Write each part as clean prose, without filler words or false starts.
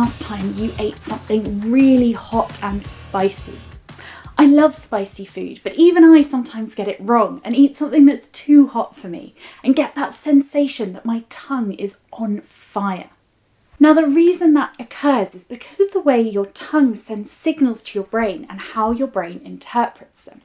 last time you ate something really hot and spicy? I love spicy food, but even I sometimes get it wrong and eat something that's too hot for me and get that sensation that my tongue is on fire. Now, the reason that occurs is because of the way your tongue sends signals to your brain and how your brain interprets them.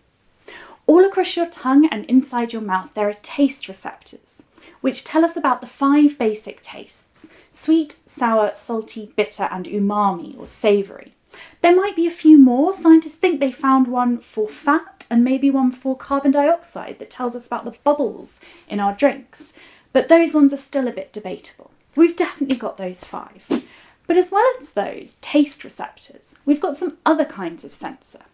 All across your tongue and inside your mouth, there are taste receptors, which tell us about the 5 basic tastes: sweet, sour, salty, bitter, and umami or savoury. There might be a few more. Scientists think they found one for fat and maybe one for carbon dioxide that tells us about the bubbles in our drinks, but those ones are still a bit debatable. We've definitely got those 5. But as well as those taste receptors, we've got some other kinds of sensor.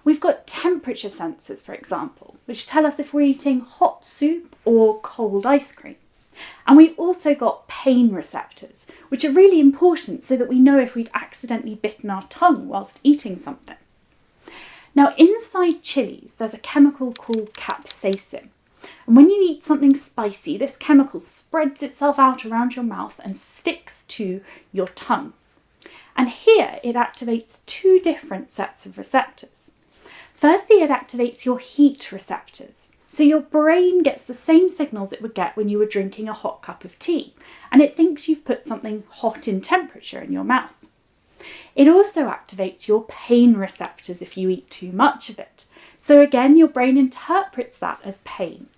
We've got temperature sensors, for example, which tell us if we're eating hot soup or cold ice cream. And we've also got pain receptors, which are really important so that we know if we've accidentally bitten our tongue whilst eating something. Now, inside chillies, there's a chemical called capsaicin. And when you eat something spicy, this chemical spreads itself out around your mouth and sticks to your tongue. And here it activates 2 different sets of receptors. Firstly, it activates your heat receptors. So your brain gets the same signals it would get when you were drinking a hot cup of tea, and it thinks you've put something hot in temperature in your mouth. It also activates your pain receptors if you eat too much of it. So again, your brain interprets that as pain.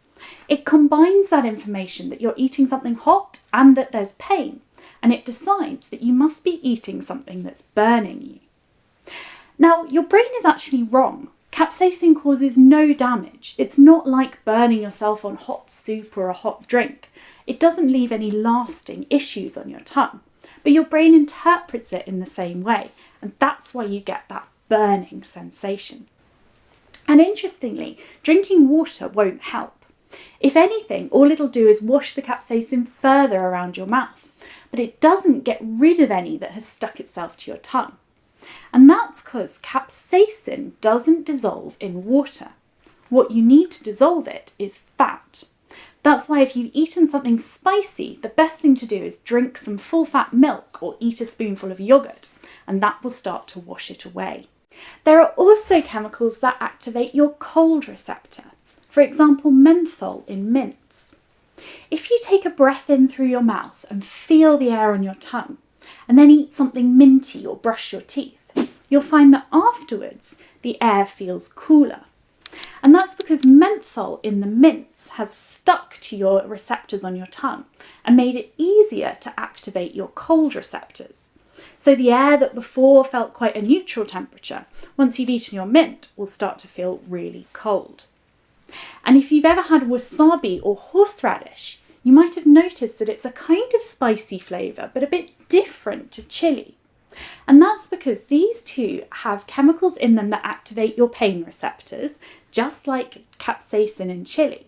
It combines that information that you're eating something hot and that there's pain, and it decides that you must be eating something that's burning you. Now, your brain is actually wrong. Capsaicin causes no damage. It's not like burning yourself on hot soup or a hot drink. It doesn't leave any lasting issues on your tongue, but your brain interprets it in the same way, and that's why you get that burning sensation. And interestingly, drinking water won't help. If anything, all it'll do is wash the capsaicin further around your mouth, but it doesn't get rid of any that has stuck itself to your tongue. And that's because capsaicin doesn't dissolve in water. What you need to dissolve it is fat. That's why if you've eaten something spicy, the best thing to do is drink some full-fat milk or eat a spoonful of yogurt, and that will start to wash it away. There are also chemicals that activate your cold receptor. For example, menthol in mints. If you take a breath in through your mouth and feel the air on your tongue, and then eat something minty or brush your teeth, you'll find that afterwards the air feels cooler. And that's because menthol in the mints has stuck to your receptors on your tongue and made it easier to activate your cold receptors. So the air that before felt quite a neutral temperature, once you've eaten your mint, will start to feel really cold. And if you've ever had wasabi or horseradish, you might have noticed that it's a kind of spicy flavour, but a bit different to chilli. And that's because these two have chemicals in them that activate your pain receptors, just like capsaicin in chilli.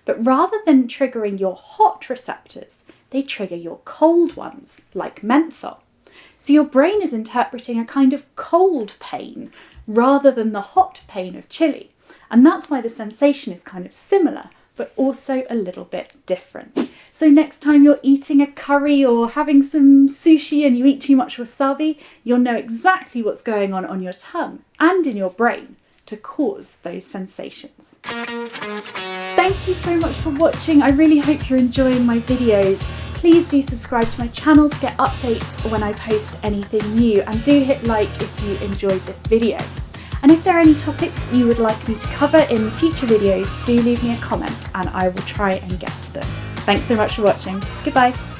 But rather than triggering your hot receptors, they trigger your cold ones, like menthol. So your brain is interpreting a kind of cold pain rather than the hot pain of chilli. And that's why the sensation is kind of similar, but also a little bit different. So next time you're eating a curry or having some sushi and you eat too much wasabi, you'll know exactly what's going on your tongue and in your brain to cause those sensations. Thank you so much for watching. I really hope you're enjoying my videos. Please do subscribe to my channel to get updates when I post anything new, and do hit like if you enjoyed this video. And if there are any topics you would like me to cover in future videos, do leave me a comment and I will try and get to them. Thanks so much for watching. Goodbye.